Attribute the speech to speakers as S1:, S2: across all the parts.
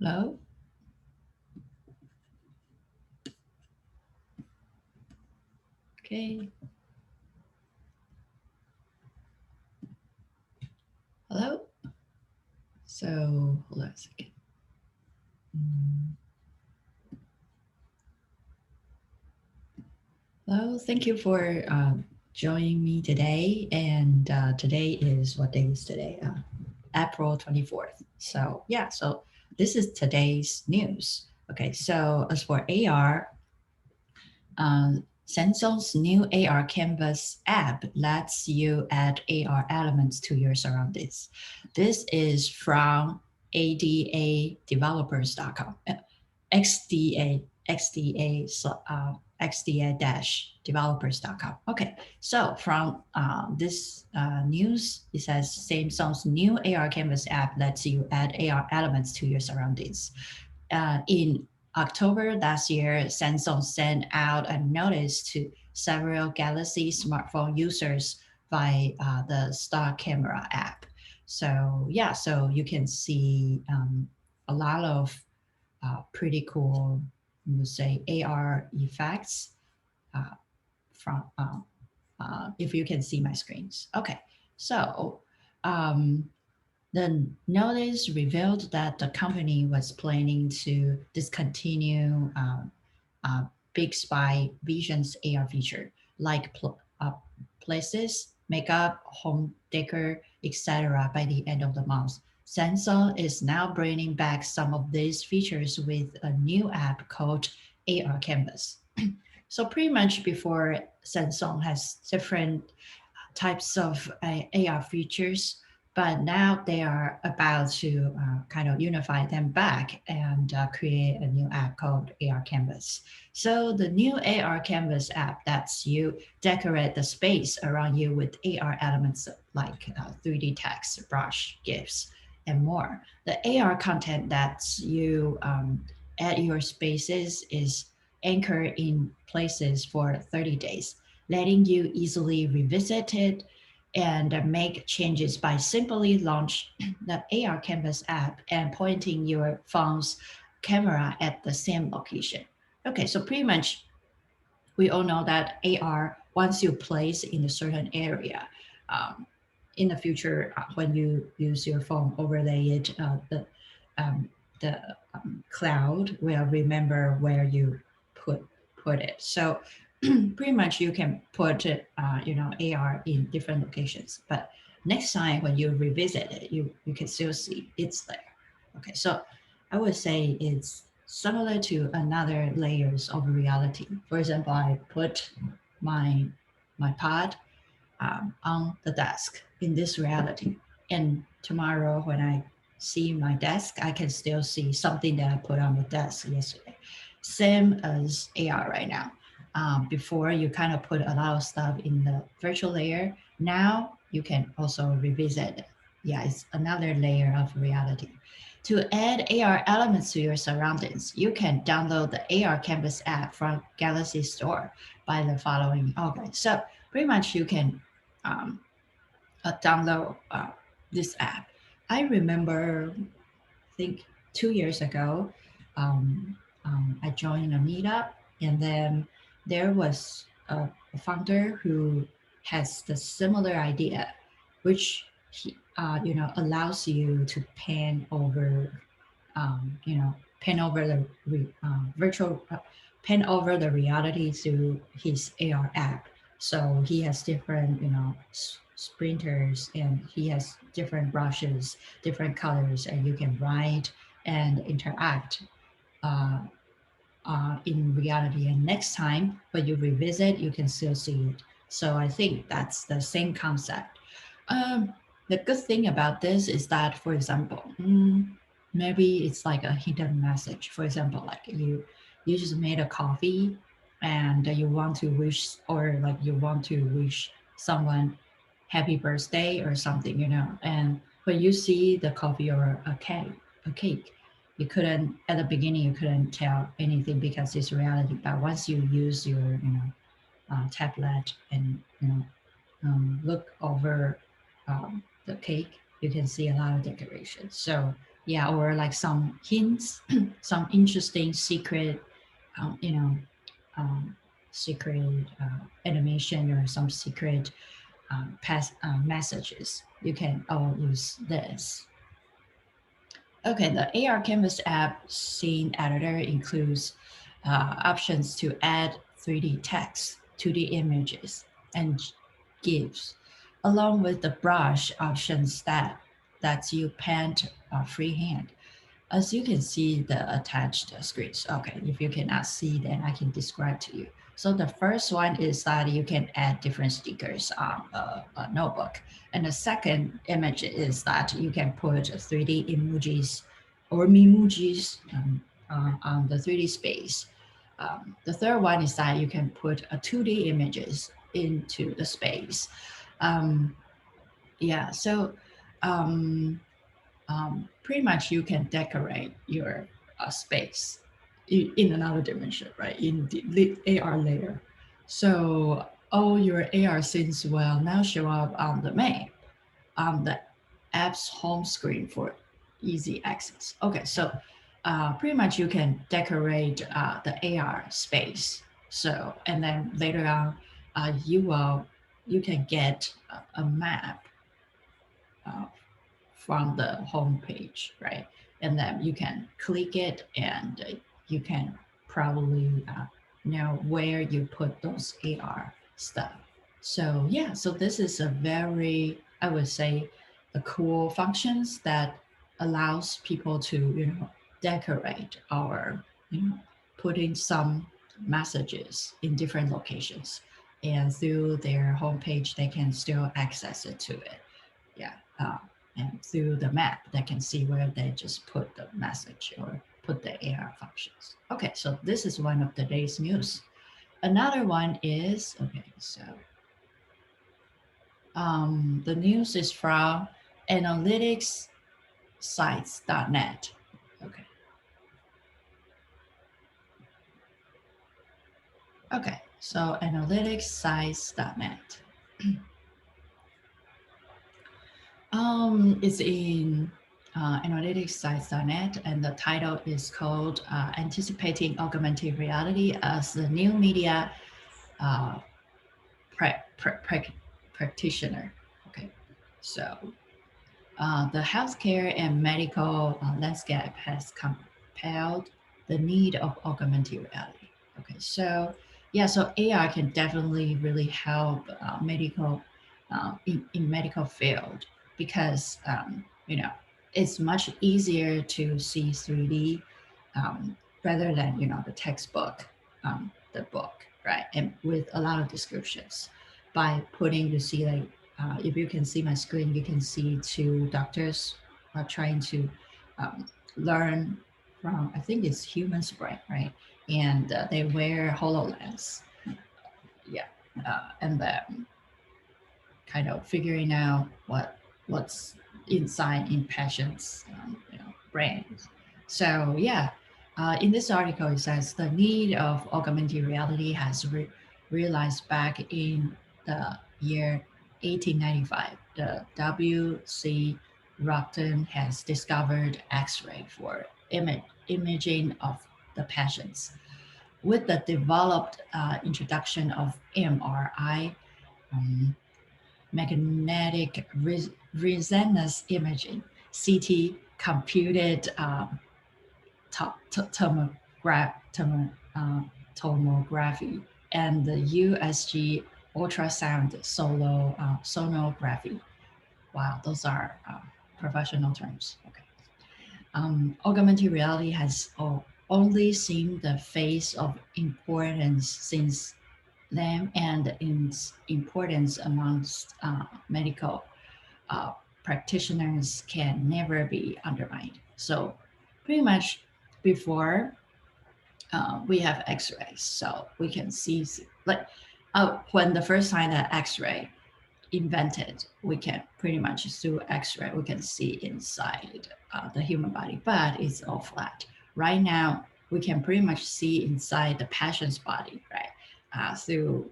S1: Hello? Okay. Hello? So, hold on a second. Hello, thank you for joining me today. And today is, what day is today? April 24th. So, yeah, so this is today's news. Okay, so as for AR, Samsung's new AR Canvas app lets you add AR elements to your surroundings. This is from adadevelopers.com, XDA, XDA, XDA-developers.com. Okay, so from this news, it says Samsung's new AR Canvas app lets you add AR elements to your surroundings. In October last year, Samsung sent out a notice to several Galaxy smartphone users by the Star Camera app. So yeah, so you can see a lot of pretty cool, we say AR effects uh, from if you can see my screens. Okay, so um, the notice revealed that the company was planning to discontinue Big Spy Vision's AR feature, like places, makeup, home decor, etc., by the end of the month. Samsung is now bringing back some of these features with a new app called AR Canvas. So pretty much before, Samsung has different types of AR features, but now they are about to kind of unify them back and create a new app called AR Canvas. So the new AR Canvas app lets you decorate the space around you with AR elements like 3D text, brush, GIFs, and more. The AR content that you add your spaces is anchored in places for 30 days, letting you easily revisit it and make changes by simply launch the AR Canvas app and pointing your phone's camera at the same location. Okay, so pretty much we all know that AR, once you place in a certain area, um, in the future, when you use your phone, overlay it, um, the cloud will remember where you put put it. So pretty much you can put it, AR in different locations. But next time when you revisit it, you can still see it's there. Okay, so I would say it's similar to another layers of reality. For example, I put my my pod on the desk in this reality, and tomorrow when I see my desk, I can still see something that I put on the desk yesterday. Same as AR right now. Before you kind of put a lot of stuff in the virtual layer. Now you can also revisit it. Yeah, it's another layer of reality. To add AR elements to your surroundings, you can download the AR Canvas app from Galaxy Store by the following. Okay, so pretty much you can um, download this app. I remember, I think 2 years ago, I joined a meetup, and then there was a founder who has the similar idea, which allows you to um, you know, pan over the virtual, pan over the reality to his AR app. So he has different, sprinters, and he has different brushes, different colors, and you can write and interact uh, in reality. And next time when you revisit, you can still see it. So I think that's the same concept. Um, the good thing about this is that, for example, maybe it's like a hidden message. For example, like you just made a coffee, and you want to wish, or like you want to wish someone happy birthday or something, and when you see the coffee or a cake, you couldn't, at the beginning you couldn't tell anything because it's reality. But once you use your tablet and look over the cake, you can see a lot of decorations. So yeah, or like some hints, some interesting secret, you know, um, secret animation or some secret messages. You can all use this. Okay, the AR Canvas app scene editor includes options to add 3D text, 2D images, and GIFs, along with the brush options that lets you paint freehand. As you can see the attached screens. Okay, if you cannot see, then I can describe to you. So the first one is that you can add different stickers on a notebook. And the second image is that you can put 3D emojis or memojis on the 3D space. The third one is that you can put a 2D images into the space. Um, yeah, so um, pretty much you can decorate your space in another dimension, right? In the AR layer. So all your AR scenes will now show up on the map, on the app's home screen for easy access. Okay, so pretty much you can decorate the AR space. So, and then later on, you can get a map uh, from the home page, right? And then you can click it and you can probably know where you put those AR stuff. So yeah, so this is a very, I would say, a cool functions that allows people to, decorate or, putting some messages in different locations. And through their homepage, they can still access it to it. Yeah. And through the map, they can see where they just put the message or put the AR functions. Okay, so this is one of today's news. Another one is, okay, so the news is from analyticssites.net. Okay. Okay, so analyticssites.net. It's in analyticssites.net, and the title is called Anticipating Augmented Reality as the New Media uh, Practitioner. Okay, so the healthcare and medical landscape has compelled the need of augmented reality. Okay, so yeah, so AR can definitely really help medical in medical field because it's much easier to see 3D rather than the textbook, the book, right? And with a lot of descriptions, by putting you see like if you can see my screen, you can see two doctors are trying to learn from, I think it's human brain, right? And they wear HoloLens. Yeah. And then kind of figuring out what's inside in patients' brains. So yeah, in this article it says the need of augmented reality has realized back in the year 1895. The W.C. Rockton has discovered X-ray for imaging of the patients. With the developed introduction of MRI, um, magnetic resonance imaging, CT, computed tomography, and the USG ultrasound sonography. Wow, those are professional terms. Okay. Augmented reality has only seen the face of importance since them, and its importance amongst medical practitioners can never be undermined. So pretty much before we have x-rays, so we can see like when the first time that x-ray invented, we can pretty much through x-ray we can see inside the human body, but it's all flat. Right now we can pretty much see inside the patient's body, right? Through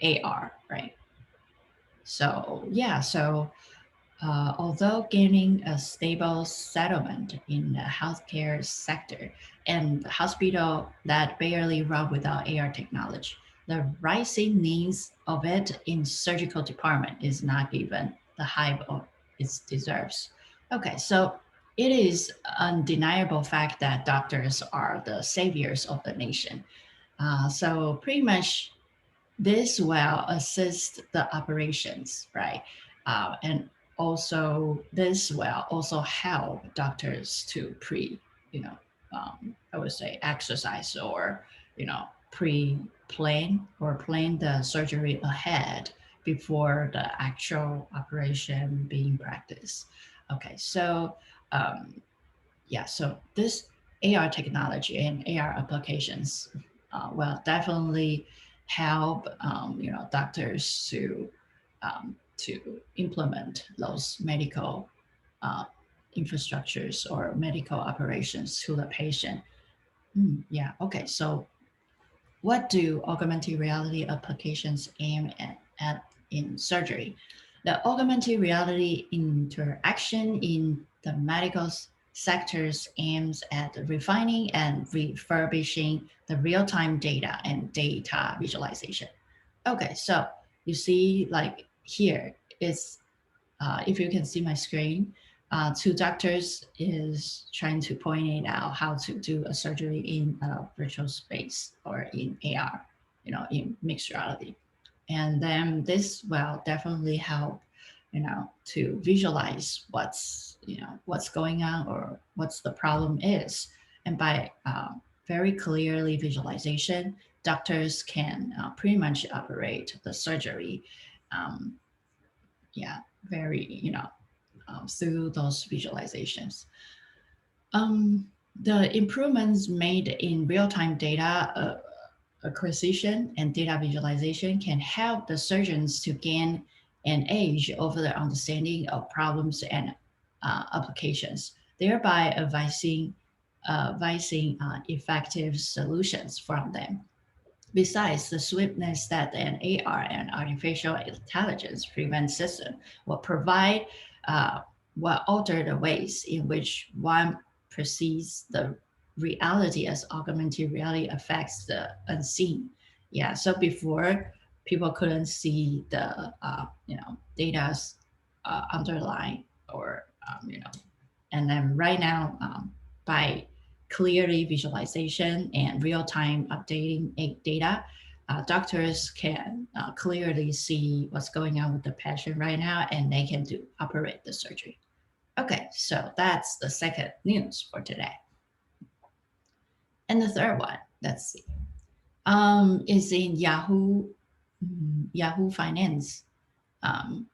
S1: AR, right? So yeah, so although gaining a stable settlement in the healthcare sector and hospital that barely run without AR technology, the rising needs of it in surgical department is not given the hype of it deserves. Okay, so it is undeniable fact that doctors are the saviors of the nation. So pretty much this will assist the operations, right? And also this will also help doctors to I would say exercise or, pre-plan or plan the surgery ahead before the actual operation being practiced. Okay, so um, yeah, so this AR technology and AR applications will definitely help doctors to implement those medical uh, infrastructures or medical operations to the patient. Yeah. Okay. So what do augmented reality applications aim at in surgery? The augmented reality interaction in the medical sectors aims at refining and refurbishing the real-time data and data visualization. Okay, so you see, like here is if you can see my screen, two doctors is trying to point it out how to do a surgery in a virtual space or in AR, in mixed reality. And then this will definitely help, to visualize what's going on or what's the problem is. And by very clearly visualization, doctors can pretty much operate the surgery. Um, yeah, very, through those visualizations. Um, the improvements made in real-time data acquisition and data visualization can help the surgeons to gain an edge over their understanding of problems and applications, thereby advising effective solutions from them. Besides, the swiftness that an AR and artificial intelligence driven system will provide uh, will alter the ways in which one perceives the reality as augmented reality affects the unseen. Yeah, so before people couldn't see the data's underlying or and then right now, by clearly visualization and real-time updating data, doctors can clearly see what's going on with the patient right now, and they can operate the surgery. Okay, so that's the second news for today. And the third one, let's see, is in Yahoo Finance. Um,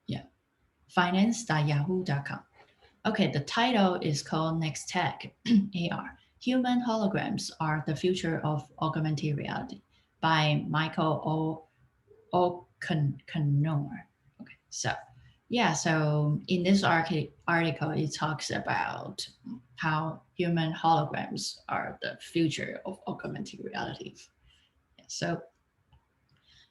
S1: yeah, finance.yahoo.com. Okay, the title is called Next Tech AR. Human holograms are the future of augmented reality by Michael O'Connor. Okay, so yeah, so in this article, it talks about how human holograms are the future of augmented reality. So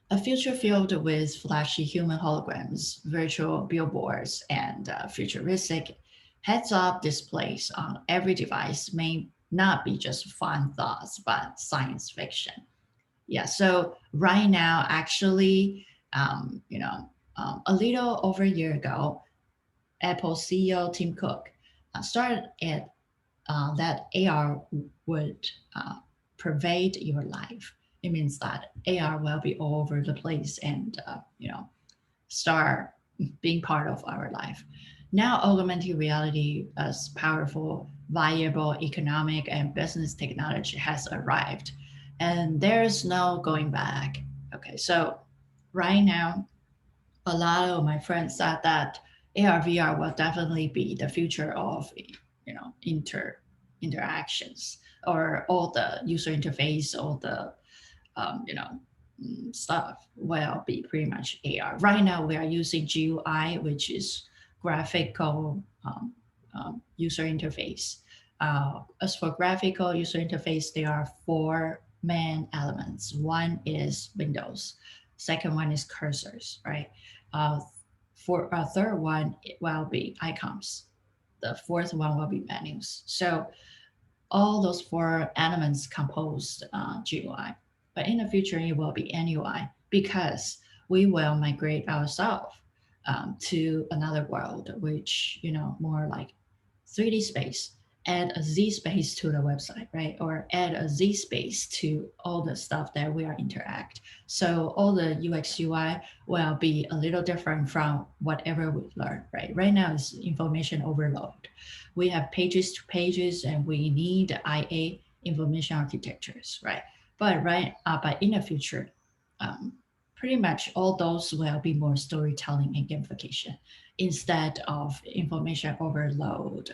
S1: a future filled with flashy human holograms, virtual billboards, and futuristic heads up displays on every device may not be just fun thoughts, but science fiction. Yeah, so right now, actually, a little over a year ago, Apple CEO Tim Cook started at that AR would pervade your life. It means that AR will be all over the place and start being part of our life. Now, augmented reality as powerful, viable economic and business technology has arrived, and there's no going back. Okay, so right now, a lot of my friends said that AR VR will definitely be the future of interactions or all the user interface, all the stuff will be pretty much AR. Right now, we are using GUI, which is graphical user interface. As for graphical user interface, there are four main elements. One is windows. Second one is cursors, right? Uh, For a third one, it will be icons. The fourth one will be menus. So all those four elements compose GUI. But in the future, it will be NUI because we will migrate ourselves to another world, which, more like 3D space, add a Z space to the website, right? Or add a Z space to all the stuff that we are interact. So all the UX UI will be a little different from whatever we learned, right? Right now it's information overload. We have pages to pages and we need IA information architectures, right? But in the future, um, pretty much all those will be more storytelling and gamification instead of information overload,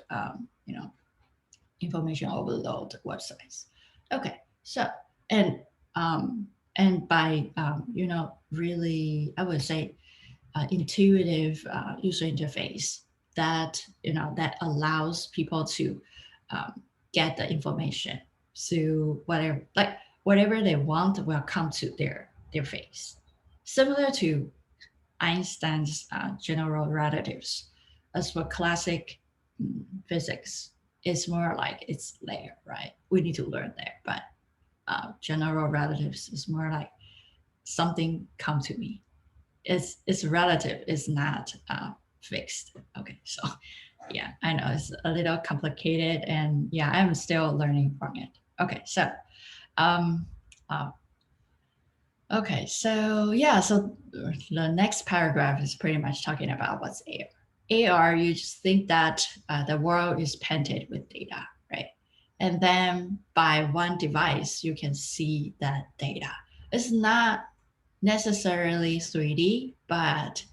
S1: information overload websites. Okay, so and by really, I would say intuitive user interface that that allows people to get the information. So whatever they want will come to their face, similar to Einstein's general relatives. As for classic physics, it's more like it's there, right? We need to learn there. But general relatives is more like something come to me. It's relative. It's not fixed. Okay, so yeah, I know it's a little complicated, and yeah, I'm still learning from it. Okay, so um, uh, okay, so yeah, so the next paragraph is pretty much talking about what's AR. AR, you just think that the world is painted with data, right? And then by one device, you can see that data. It's not necessarily 3D, but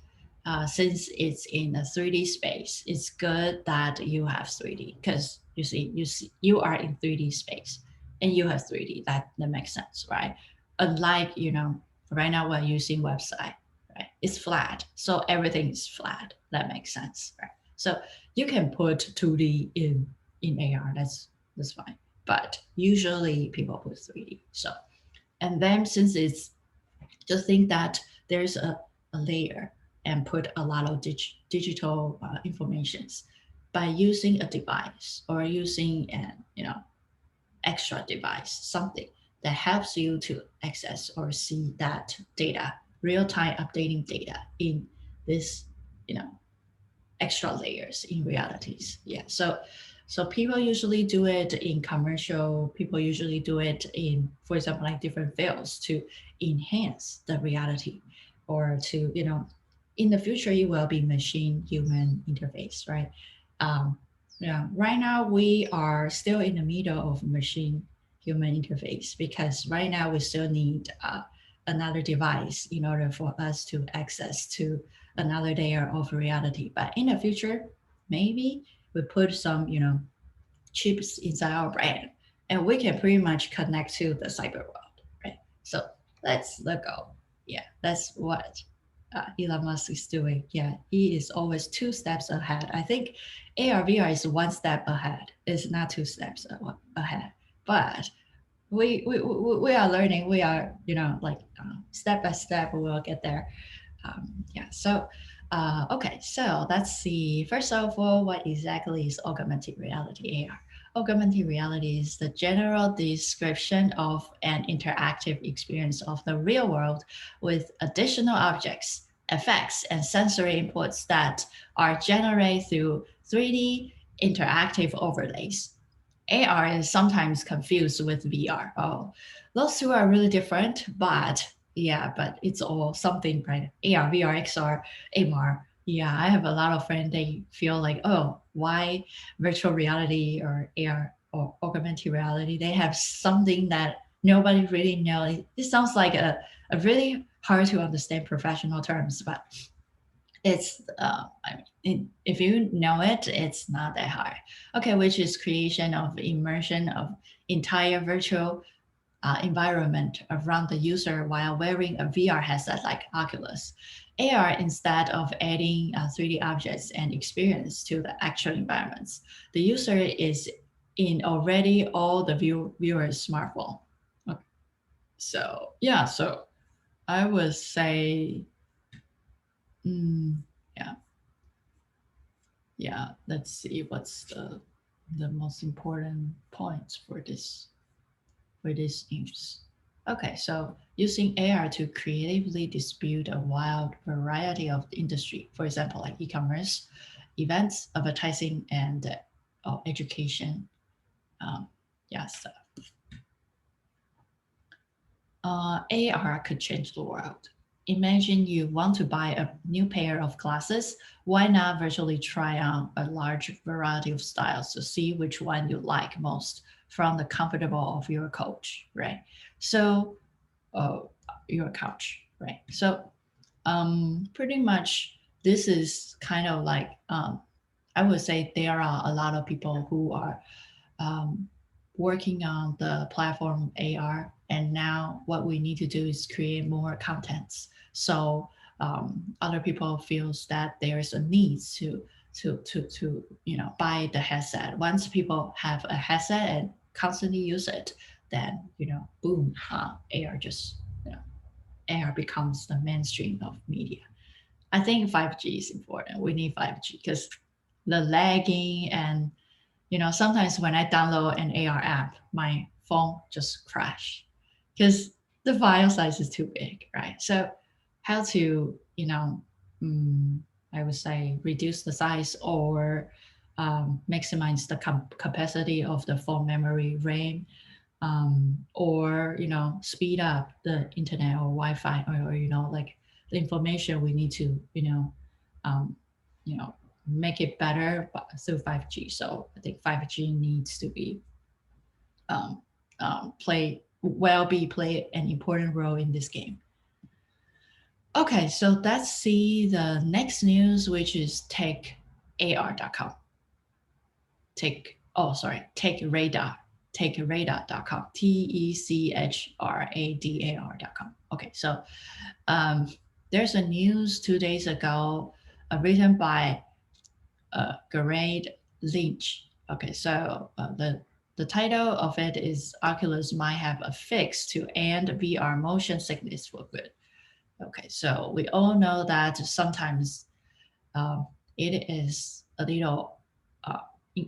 S1: since it's in a 3D space, it's good that you have 3D because you are in 3D space and you have 3D. That makes sense, right? Unlike right now we're using website, right? It's flat, so everything is flat. That makes sense, right? So you can put 2D in AR. That's fine, but usually people put 3D. So and then since it's just think that there's a layer and put a lot of digital informations by using a device or using an extra device, something that helps you to access or see that data, real-time updating data in this you know extra layers in realities. Yeah, so people usually do it in commercial. People usually do it in, for example, like different fields to enhance the reality, or to in the future it will be machine human interface, right? Um, yeah, right now we are still in the middle of machine human interface because right now we still need another device in order for us to access to another layer of reality. But in the future, maybe we put some, chips inside our brain, and we can pretty much connect to the cyber world, right? So that's the goal. Yeah, that's what Elon Musk is doing. Yeah, he is always two steps ahead. I think AR VR is one step ahead. It's not two steps ahead, but we are learning. We are like step by step we will get there. Yeah. So, okay. So let's see. First of all, what exactly is augmented reality (AR)? Augmented reality is the general description of an interactive experience of the real world with additional objects, effects, and sensory inputs that are generated through 3D interactive overlays. AR is sometimes confused with VR. Oh, those two are really different, but yeah, but it's all something, right? AR, VR, XR, MR. Yeah, I have a lot of friends, they feel like, oh, why virtual reality or AR or augmented reality? They have something that nobody really knows. It sounds like a really hard to understand professional terms, but it's if you know it, it's not that hard. Okay, which is creation of immersion of entire virtual environment around the user while wearing a VR headset like Oculus. AR, instead of adding 3D objects and experience to the actual environments, the user is in already all the viewer's smartphone. Okay. So yeah, so I would say, mm, yeah, yeah, let's see what's the most important points for this news. Okay, so using AR to creatively dispute a wild variety of industry, for example, like e-commerce, events, advertising, and education. Um, yeah, so AR could change the world. Imagine you want to buy a new pair of glasses. Why not virtually try on a large variety of styles to see which one you like most from the comfortable of your couch, right? So, uh, your couch, right? So, pretty much this is kind of like I would say there are a lot of people who are um, working on the platform AR, and now what we need to do is create more contents. So other people feels that there's a need to buy the headset. Once people have a headset and constantly use it, then boom, AR just AR becomes the mainstream of media. I think 5G is important. We need 5G because the lagging and sometimes when I download an AR app, my phone just crash because the file size is too big, right? So how to, mm, I would say reduce the size or maximize the capacity of the phone memory RAM, or speed up the internet or Wi-Fi, or like the information we need to um, you know make it better through 5G. So I think 5G needs to um, play an important role in this game. Okay, so let's see the next news, which is TechAR.com. TechRadar.com. TechRadar.com. Okay, so there's a news 2 days ago written by Geraint Lynch. Okay, so the title of it is Oculus might have a fix to end VR motion sickness for good. Okay, so we all know that sometimes um, it is a little uh,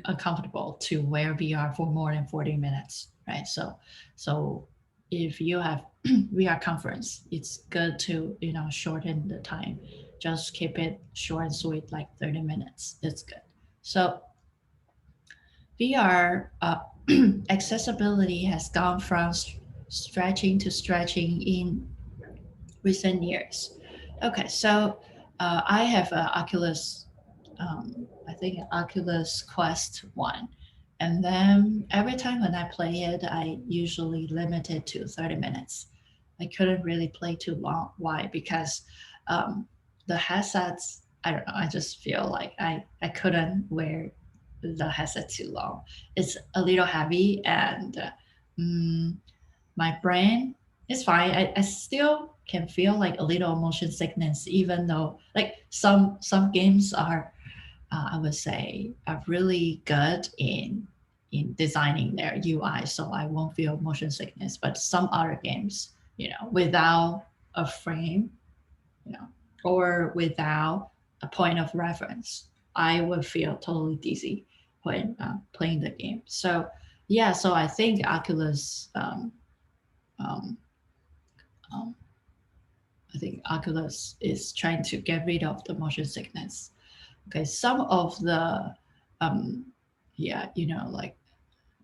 S1: uncomfortable to wear VR for more than 40 minutes, right? So if you have VR conference, it's good to shorten the time. Just keep it short and sweet, like 30 minutes. It's good. So VR accessibility has gone from stretching to stretching in recent years. Okay, so I have an Oculus, I think Oculus Quest 1. And then every time when I play it, I usually limit it to 30 minutes. I couldn't really play too long. Why? Because um, the headsets, I don't know, I just feel like I couldn't wear the headset too long. It's a little heavy and mm, my brain is fine. I still can feel like a little motion sickness, even though like some games are, I would say, are really good in designing their UI, so I won't feel motion sickness. But some other games, without a frame, you know, or without a point of reference, I would feel totally dizzy when playing the game. So yeah, so I think Oculus. Um, um, I think Oculus is trying to get rid of the motion sickness. Okay, some of the, um, yeah, like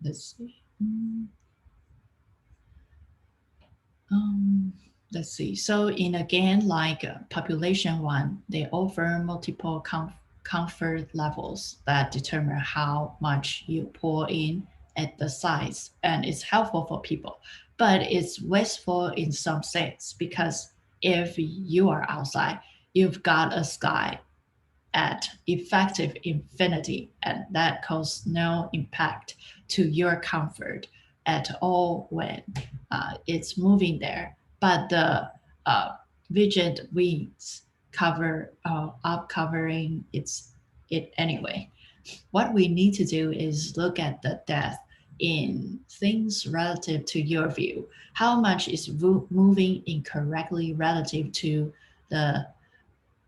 S1: let's see. Um, let's see. So in a game like Population One, they offer multiple comfort levels that determine how much you pour in at the size, and it's helpful for people. But it's wasteful in some sense because if you are outside, you've got a sky at effective infinity, and that causes no impact to your comfort at all when it's moving there. But the uh, rigid wings cover up covering it anyway. What we need to do is look at the depth in things relative to your view. How much is moving incorrectly relative to the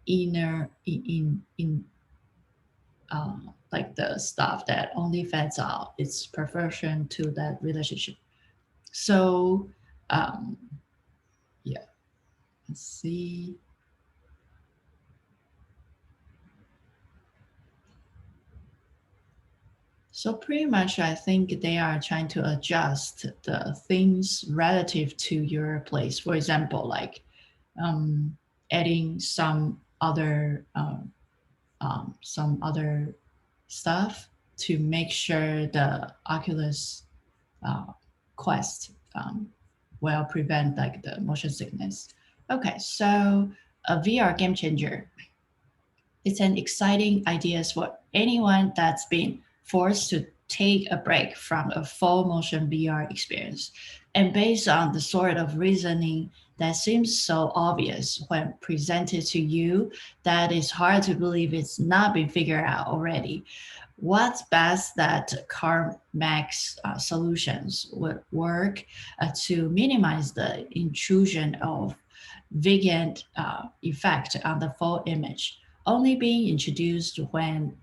S1: inner in like the stuff that only feds out its perversion to that relationship. So um, yeah, let's see. So pretty much, I think they are trying to adjust the things relative to your place. For example, like adding some other stuff to make sure the Oculus uh, Quest will prevent like the motion sickness. Okay, so a VR game changer. It's an exciting idea for anyone that's been forced to take a break from a full motion VR experience. And based on the sort of reasoning that seems so obvious when presented to you, that it's hard to believe it's not been figured out already. What's best that CarMax solutions would work to minimize the intrusion of vegan effect on the full image, only being introduced when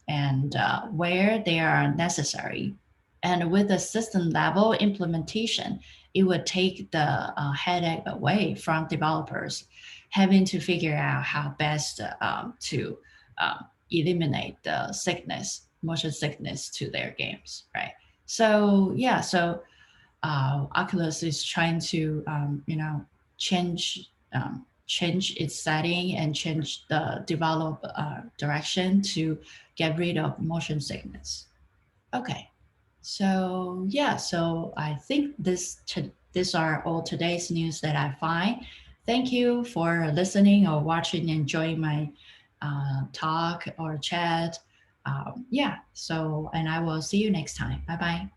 S1: and where they are necessary. And with the system level implementation, it would take the headache away from developers having to figure out how best to eliminate the sickness, motion sickness to their games, right? So yeah, so Oculus is trying to change its setting and change the develop direction to get rid of motion sickness. Okay, so yeah, so I think these are all today's news that I find. Thank you for listening or watching, enjoying my talk or chat. Yeah, so and I will see you next time. Bye bye.